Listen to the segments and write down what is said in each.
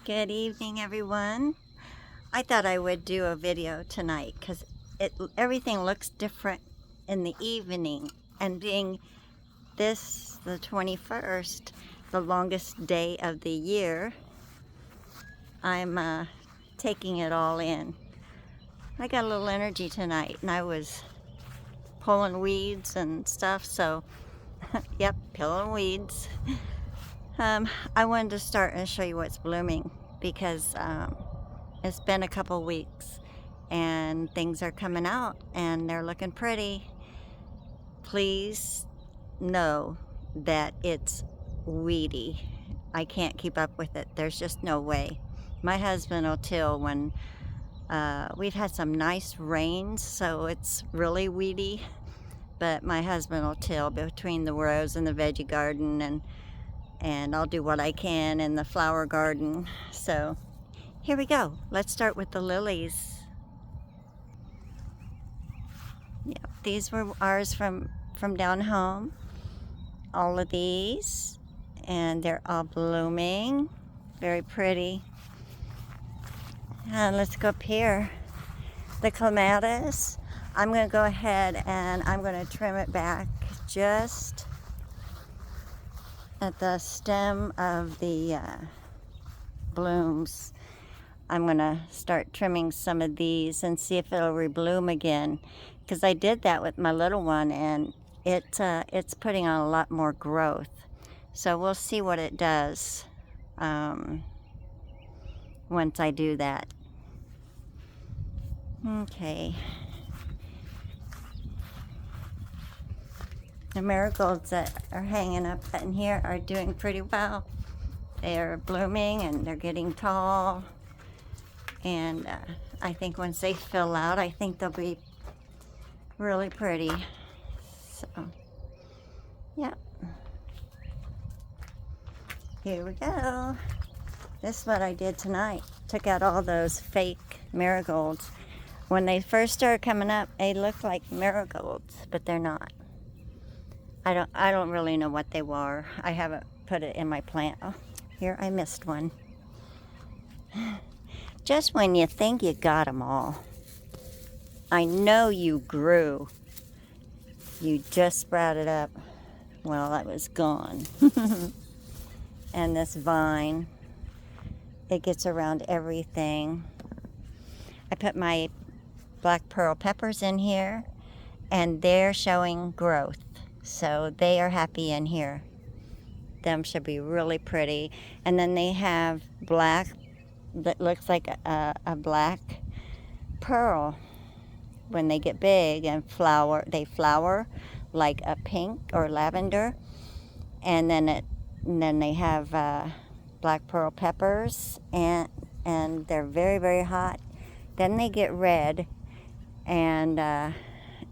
Good evening, everyone. I thought I would do a video tonight because everything looks different in the evening, and being this the 21st, the longest day of the year, I'm taking it all in. I got a little energy tonight, and I was pulling weeds and stuff, so yep, pulling weeds. I wanted to start and show you what's blooming because it's been a couple weeks and things are coming out and they're looking pretty. Please know that it's weedy. I can't keep up with it. There's just no way. My husband will till when we've had some nice rains, so it's really weedy. But my husband will till between the rows in the veggie garden, and I'll do what I can in the flower garden. So here we go. Let's start with the lilies. Yep, these were ours from down home. All of these, and they're all blooming. Very pretty. And let's go up here. The clematis. I'm going to go ahead and I'm going to trim it back just at the stem of the blooms. I'm going to start trimming some of these and see if it'll rebloom again, because I did that with my little one and it's putting on a lot more growth. So we'll see what it does once I do that. Okay. The marigolds that are hanging up in here are doing pretty well. They are blooming and they're getting tall. And I think once they fill out, I think they'll be really pretty. So, yeah. Here we go. This is what I did tonight. Took out all those fake marigolds. When they first started coming up, they looked like marigolds, but they're not. I don't really know what they were. I haven't put it in my plant. Oh, here, I missed one. Just when you think you got them all, I know you grew. You just sprouted up. Well, I was gone. And this vine, it gets around everything. I put my black pearl peppers in here, and they're showing growth. So they are happy in here. Them should be really pretty. And then they have black that looks like a black pearl. When they get big and they flower like a pink or lavender. And then they have black pearl peppers, and they're very, very hot. Then they get red, and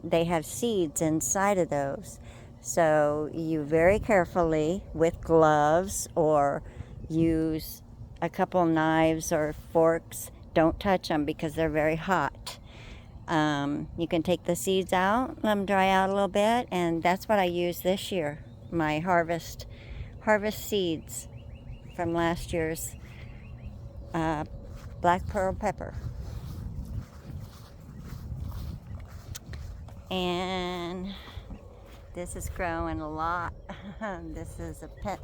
they have seeds inside of those. So you very carefully with gloves or use a couple knives or forks. Don't touch them because they're very hot. You can take the seeds out, let them dry out a little bit, and that's what I used this year. My harvest seeds from last year's black pearl pepper. And this is growing a lot. This is a pet.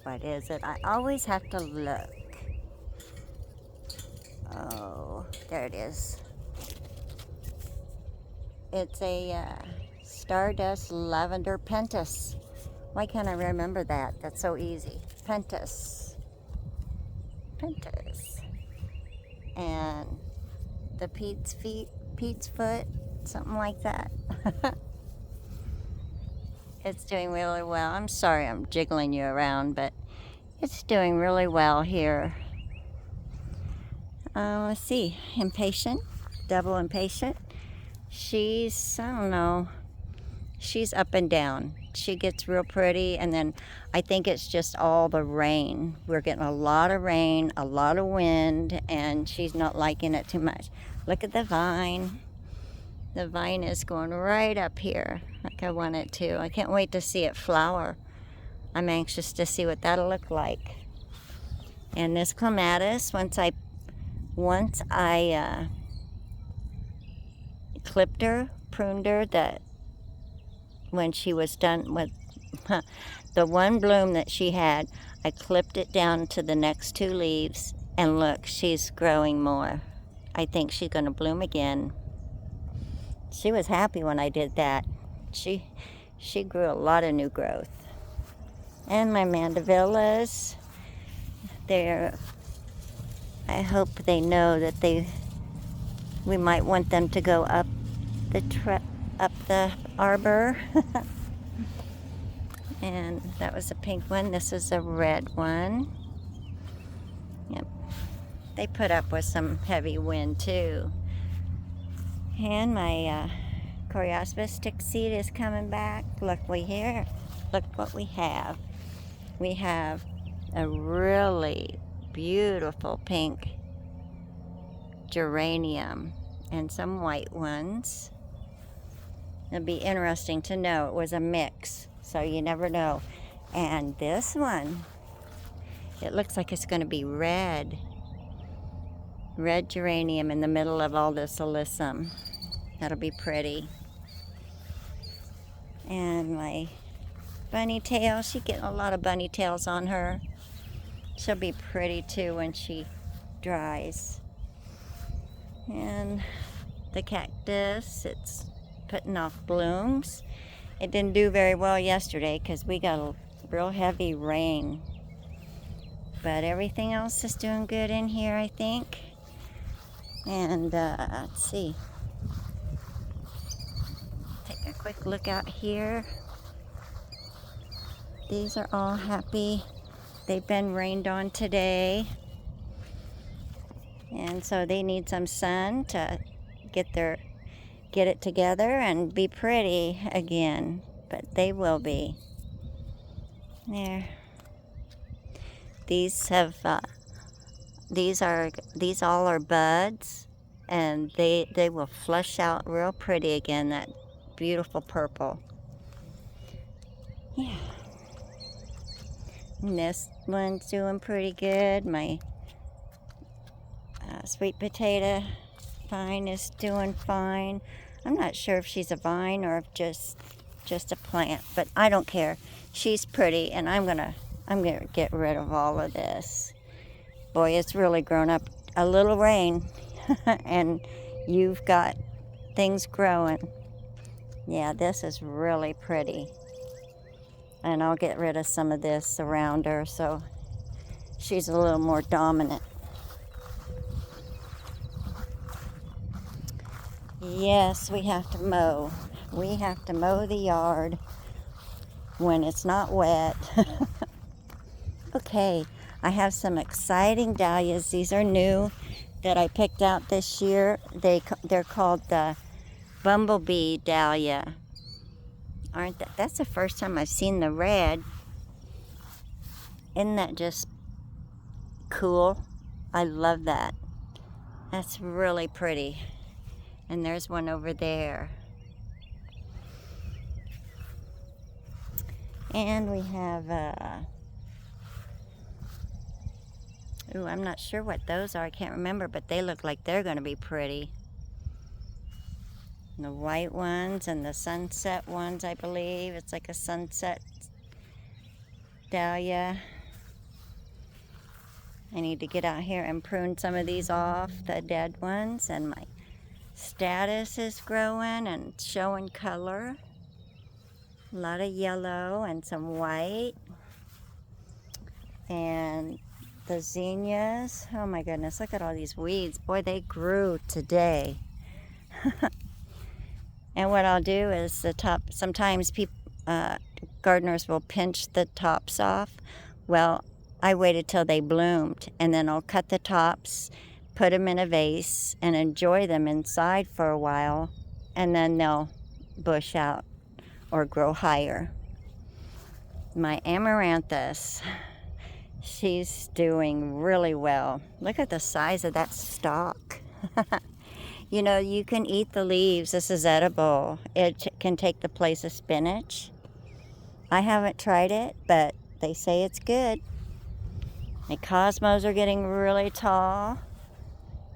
What is it? I always have to look. Oh, there it is. It's a Stardust Lavender Pentas. Why can't I remember that? That's so easy. Pentas. And the Pete's Foot, something like that. It's doing really well. I'm sorry I'm jiggling you around, but it's doing really well here. Let's see. Impatient. Double Impatient. She's, I don't know, she's up and down. She gets real pretty, and then I think it's just all the rain. We're getting a lot of rain, a lot of wind, and she's not liking it too much. Look at the vine. The vine is going right up here like I want it to. I can't wait to see it flower. I'm anxious to see what that'll look like. And this clematis, once I clipped her, pruned her, that when she was done with the one bloom that she had, I clipped it down to the next 2 leaves, and look, she's growing more. I think she's going to bloom again. She was happy when I did that. She grew a lot of new growth. And my mandevillas, I hope they know that we might want them to go up the arbor. And that was a pink one. This is a red one. Yep. They put up with some heavy wind too. And my Coreosbus stick seed is coming back. Look what we have. We have a really beautiful pink geranium and some white ones. It'll be interesting to know it was a mix, so you never know. And this one, it looks like it's going to be red geranium in the middle of all this alyssum. That'll be pretty. And my bunny tail, she's getting a lot of bunny tails on her. She'll be pretty too when she dries. And the cactus, it's putting off blooms. It didn't do very well yesterday because we got a real heavy rain. But everything else is doing good in here, I think. And let's see. Take a quick look out here. These are all happy. They've been rained on today. And so they need some sun to get it together and be pretty again. But they will be. There. These all are buds, and they will flush out real pretty again, that beautiful purple. Yeah. And this one's doing pretty good. My sweet potato vine is doing fine. I'm not sure if she's a vine or if just a plant, but I don't care. She's pretty, and I'm gonna get rid of all of this. Boy, it's really grown up. A little rain and you've got things growing. Yeah, this is really pretty. And I'll get rid of some of this around her so she's a little more dominant. Yes, we have to mow. We have to mow the yard when it's not wet. Okay, I have some exciting dahlias. These are new that I picked out this year. They're called the Bumblebee Dahlia. That's the first time I've seen the red. Isn't that just cool? I love that. That's really pretty. And there's one over there. And we have ooh, I'm not sure what those are. I can't remember, but they look like they're going to be pretty. And the white ones and the sunset ones, I believe. It's like a sunset dahlia. I need to get out here and prune some of these off, the dead ones. And my status is growing and showing color. A lot of yellow and some white. And the zinnias, oh my goodness, look at all these weeds. Boy, they grew today. And what I'll do is the top, sometimes gardeners will pinch the tops off. Well, I waited till they bloomed, and then I'll cut the tops, put them in a vase, and enjoy them inside for a while, and then they'll bush out or grow higher. My amaranthus, she's doing really well. Look at the size of that stalk. You know, you can eat the leaves. This is edible. It can take the place of spinach. I haven't tried it, but they say it's good. My cosmos are getting really tall.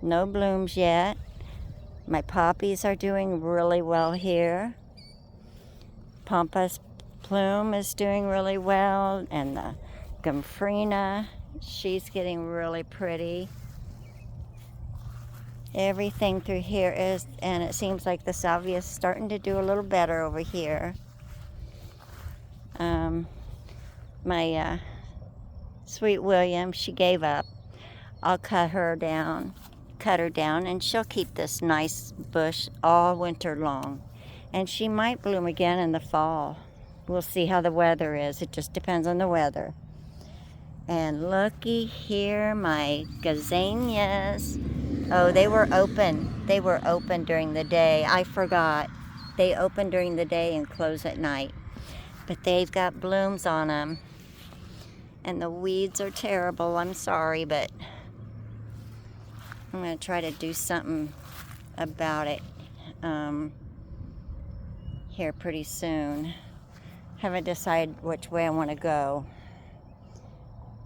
No blooms yet. My poppies are doing really well here. Pampas plume is doing really well, and the Gomphrena, she's getting really pretty. Everything through here is, and it seems like the salvia is starting to do a little better over here. My Sweet William, she gave up. I'll cut her down, and she'll keep this nice bush all winter long. And she might bloom again in the fall. We'll see how the weather is. It just depends on the weather. And looky here, my gazanias. Oh, they were open. They were open during the day. I forgot. They open during the day and close at night. But they've got blooms on them. And the weeds are terrible. I'm sorry, but I'm going to try to do something about it here pretty soon. Haven't decided which way I want to go.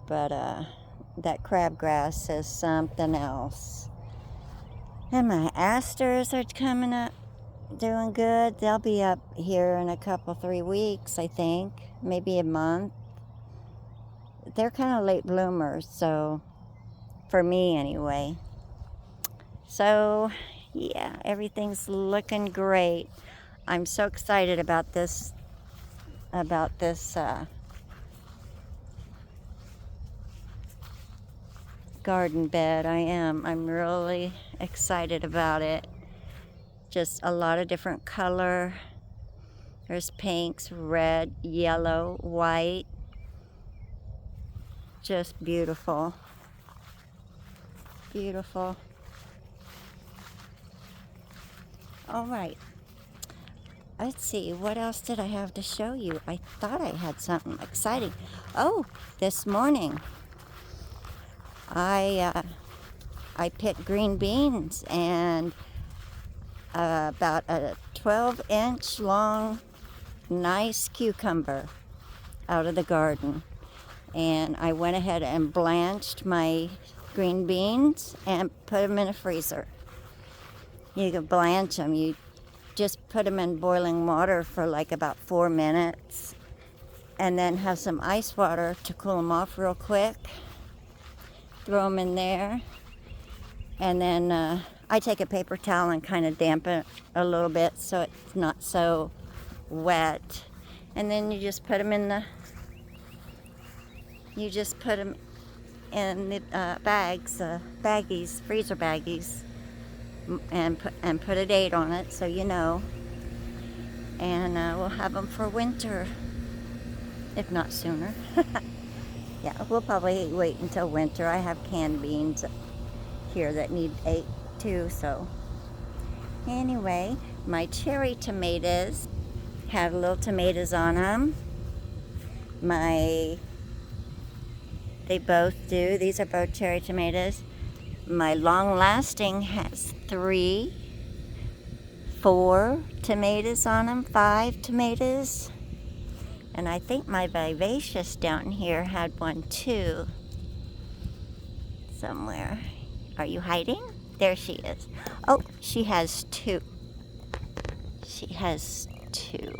But that crabgrass is something else. And my asters are coming up, doing good. They'll be up here in a couple, 3 weeks, I think. Maybe a month. They're kind of late bloomers, so for me anyway. So yeah, everything's looking great. I'm so excited about this garden bed. I'm really excited about it. Just a lot of different color. There's pinks, red, yellow, white. Just beautiful. Beautiful. All right. Let's see, what else did I have to show you? I thought I had something exciting. Oh, this morning I picked green beans and about a 12-inch long nice cucumber out of the garden. And I went ahead and blanched my green beans and put them in a freezer. You can blanch them. You just put them in boiling water for like about 4 minutes and then have some ice water to cool them off real quick. Throw them in there. And then I take a paper towel and kind of dampen it a little bit so it's not so wet. And then you just put them in the bags, baggies, freezer baggies, and put a date on it so you know. And we'll have them for winter, if not sooner. Yeah, we'll probably wait until winter. I have canned beans here that need ate too, so. Anyway, my cherry tomatoes have little tomatoes on them. They both do. These are both cherry tomatoes. My long lasting has 3, 4 tomatoes on them, 5 tomatoes. And I think my vivacious down here had one too. Somewhere. Are you hiding? There she is. Oh, she has 2. She has 2.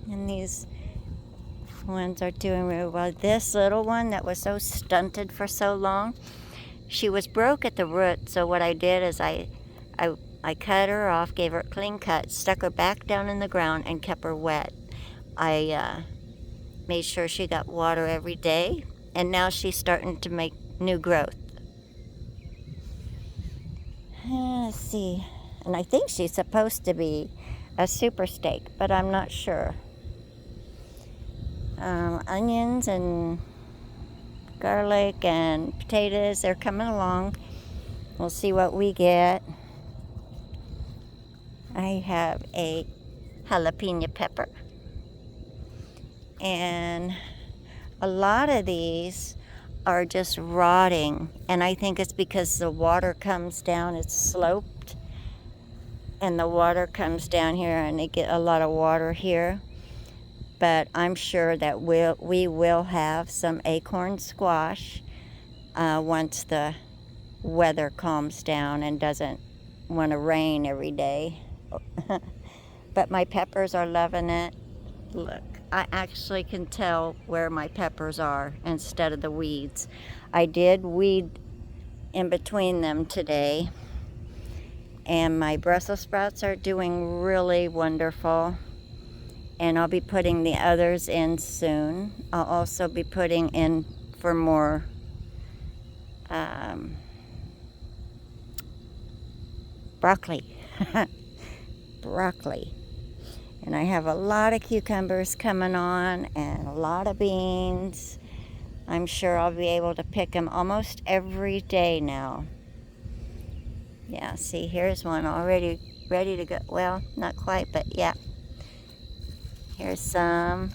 And these ones are doing really well. This little one that was so stunted for so long, she was broke at the root, so what I did is I cut her off, gave her a clean cut, stuck her back down in the ground and kept her wet. I made sure she got water every day, and now she's starting to make new growth. Let's see, and I think she's supposed to be a super steak, but I'm not sure. Onions and garlic and potatoes, they're coming along. We'll see what we get. I have a jalapeno pepper, and a lot of these are just rotting, and I think it's because the water comes down, it's sloped, and the water comes down here and they get a lot of water here. but I'm sure that we will have some acorn squash once the weather calms down and doesn't want to rain every day. But my peppers are loving it. Look, I actually can tell where my peppers are instead of the weeds. I did weed in between them today, and my Brussels sprouts are doing really wonderful. And I'll be putting the others in soon. I'll also be putting in for more broccoli. Broccoli. And I have a lot of cucumbers coming on and a lot of beans. I'm sure I'll be able to pick them almost every day now. Yeah, see, here's one already ready to go. Well, not quite, but yeah. Here's some.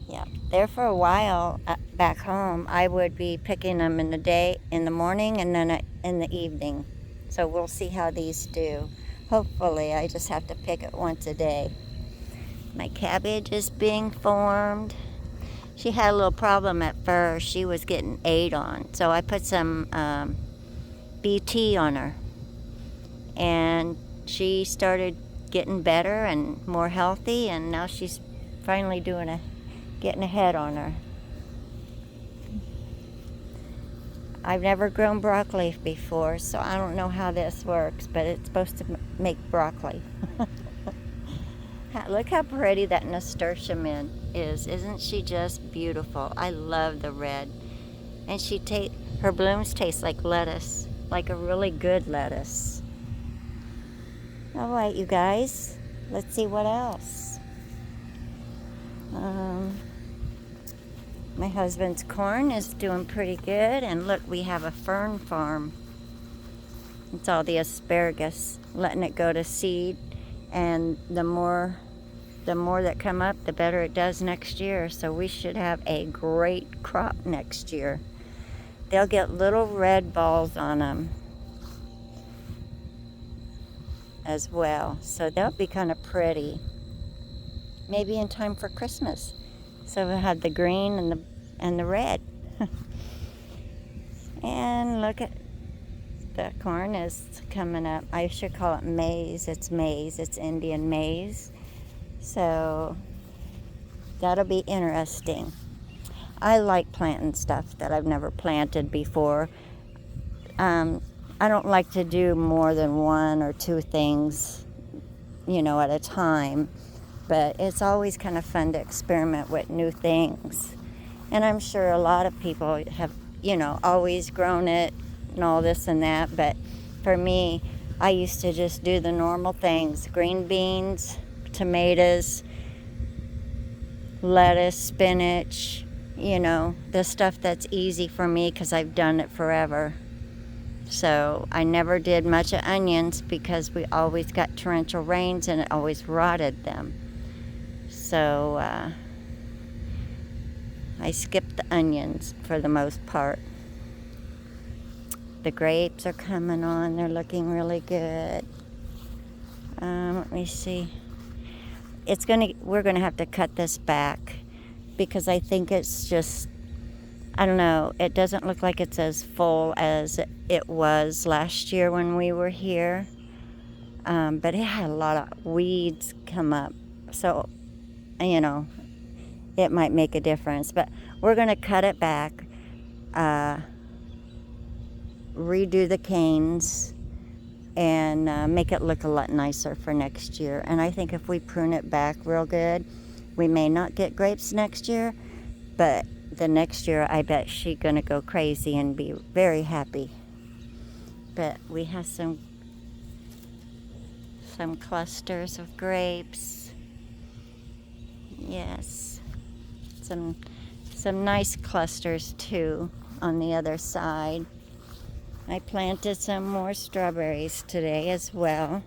Yeah, there for a while back home, I would be picking them in the morning, and then in the evening. So we'll see how these do. Hopefully, I just have to pick it once a day. My cabbage is being formed. She had a little problem at first. She was getting ate on, so I put some BT on her, and she started getting better and more healthy, and now she's finally getting a head on her. I've never grown broccoli before, so I don't know how this works, but it's supposed to make broccoli. Look how pretty that nasturtium is. Isn't she just beautiful? I love the red. And her blooms taste like lettuce, like a really good lettuce. All right, you guys, let's see what else. My husband's corn is doing pretty good, and look, we have a fern farm. It's all the asparagus, letting it go to seed, and the more that come up, the better it does next year. So we should have a great crop next year. They'll get little red balls on them as well, so they'll be kind of pretty. Maybe in time for Christmas. So we had the green and the red. And look at the corn is coming up. I should call it maize. It's maize. It's Indian maize. So that'll be interesting. I like planting stuff that I've never planted before. I don't like to do more than one or two things, at a time. But it's always kind of fun to experiment with new things. And I'm sure a lot of people have, always grown it and all this and that. But for me, I used to just do the normal things: green beans, tomatoes, lettuce, spinach, the stuff that's easy for me because I've done it forever. So I never did much of onions because we always got torrential rains and it always rotted them. So I skipped the onions for the most part. The grapes are coming on. They're looking really good. Let me see. We're gonna have to cut this back because I think it's just, I don't know, it doesn't look like it's as full as it was last year when we were here. But it had a lot of weeds come up. So, it might make a difference. But we're going to cut it back, redo the canes, and make it look a lot nicer for next year. And I think if we prune it back real good, we may not get grapes next year, but the next year I bet she's going to go crazy and be very happy. But we have some clusters of grapes. Yes. Some nice clusters too on the other side. I planted some more strawberries today as well.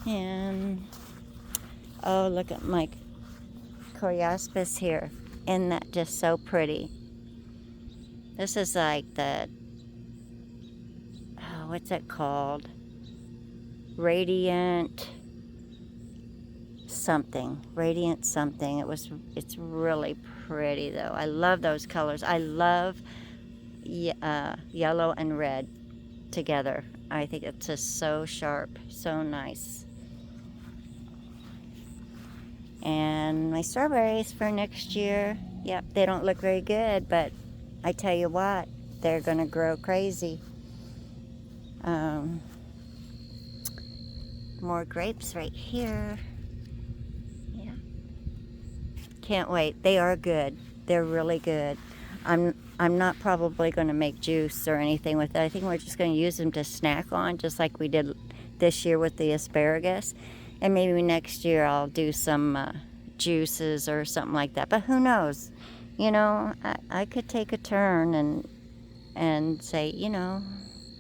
And oh, look at my Coreaspis here. Isn't that just so pretty? This is like what's it called? Radiant something, radiant something. It's really pretty though. I love those colors. I love yellow and red together. I think it's just so sharp, so nice. And my strawberries for next year, yep, they don't look very good, but I tell you what, they're gonna grow crazy. More grapes right here. Yeah, can't wait. They are good. They're really good. I'm not probably going to make juice or anything with it. I think we're just going to use them to snack on, just like we did this year with the asparagus. And maybe next year I'll do some juices or something like that. But who knows? You know, I could take a turn and say, you know,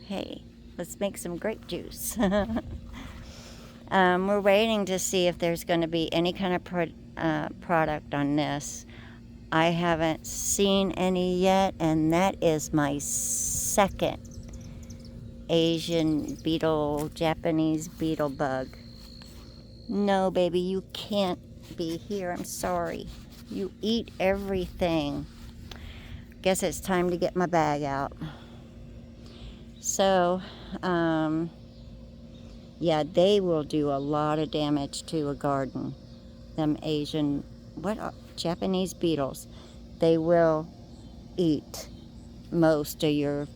hey, let's make some grape juice. We're waiting to see if there's going to be any kind of product on this. I haven't seen any yet, and that is my second Asian beetle, Japanese beetle bug. No, baby, you can't be here. I'm sorry. You eat everything. Guess it's time to get my bag out. So, yeah, they will do a lot of damage to a garden. Them Asian, Japanese beetles. They will eat most of your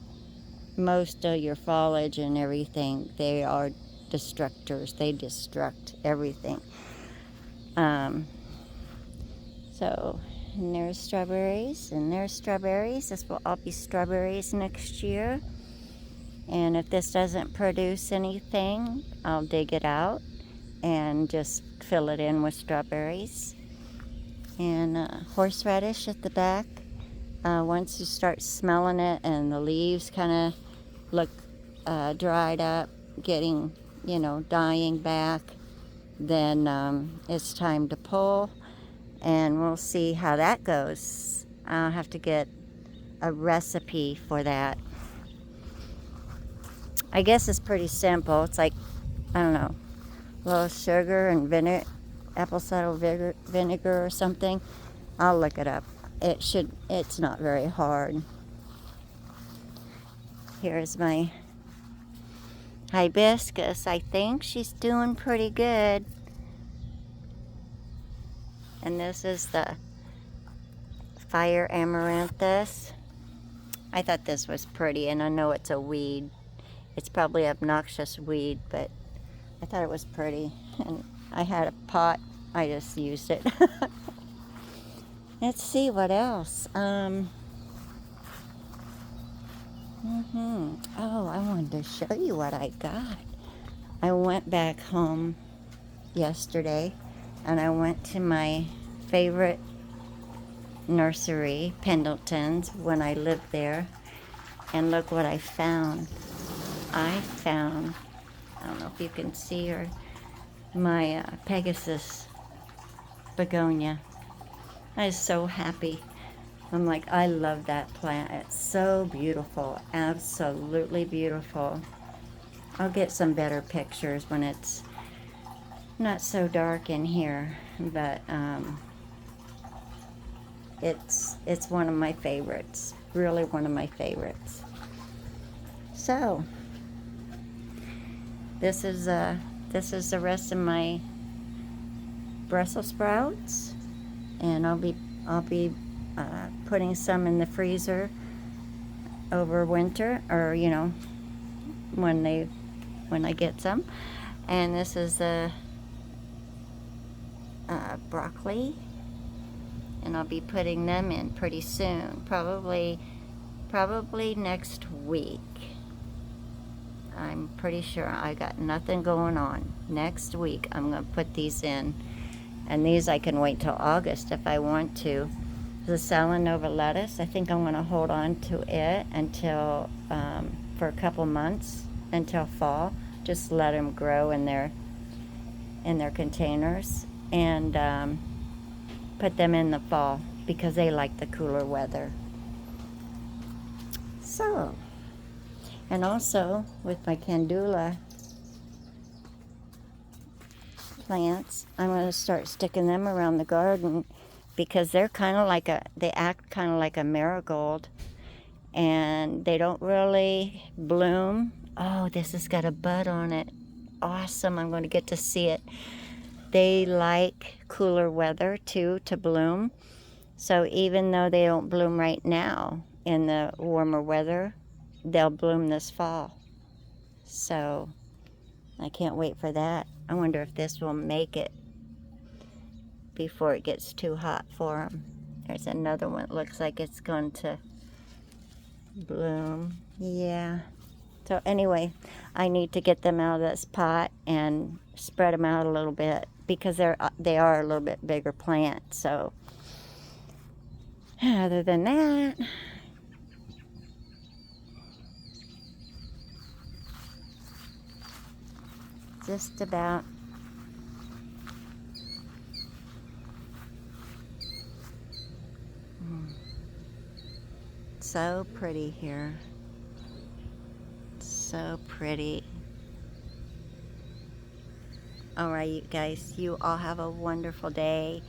foliage and everything. They are destructors. They destruct everything. So, and there's strawberries, and there's strawberries. This will all be strawberries next year. And if this doesn't produce anything, I'll dig it out and just fill it in with strawberries. And horseradish at the back. Once you start smelling it and the leaves kind of look dried up, getting, you know, dying back, then it's time to pull, and we'll see how that goes. I'll have to get a recipe for that. I guess it's pretty simple. It's like, I don't know, a little sugar and apple cider vinegar or something. I'll look it up. It's not very hard. Here's my hibiscus. I think she's doing pretty good. And this is the fire amaranthus. I thought this was pretty, and I know it's a weed. It's probably an obnoxious weed, but I thought it was pretty. And I had a pot. I just used it. Let's see what else. Oh, I wanted to show you what I got. I went back home yesterday, and I went to my favorite nursery, Pendleton's, when I lived there. And look what I found. I don't know if you can see her, my Pegasus begonia. I was so happy. I'm like, I love that plant. It's so beautiful, absolutely beautiful. I'll get some better pictures when it's not so dark in here, but it's one of my favorites, really one of my favorites. So this is the rest of my Brussels sprouts, and I'll be putting some in the freezer over winter, or you know, when I get some. And this is the broccoli, and I'll be putting them in pretty soon, probably next week. I'm pretty sure. I got nothing going on. Next week I'm going to put these in, and these I can wait till August if I want to. The Salanova lettuce, I think I'm going to hold on to it until for a couple months until fall. Just let them grow in their containers, and put them in the fall because they like the cooler weather. So, and also with my Candula plants. I'm going to start sticking them around the garden because they're kind of like they act kind of like a marigold, and they don't really bloom. Oh, this has got a bud on it. Awesome, I'm going to get to see it. They like cooler weather too to bloom. So even though they don't bloom right now in the warmer weather, they'll bloom this fall. So I can't wait for that. I wonder if this will make it before it gets too hot for them. There's another one. It looks like it's going to bloom. Yeah. So anyway, I need to get them out of this pot and spread them out a little bit because they are a little bit bigger plant. So other than that, just about. So pretty here. So pretty. All right, you guys, you all have a wonderful day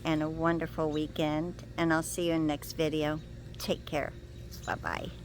and a wonderful weekend, and I'll see you in the next video. Take care. Bye-bye.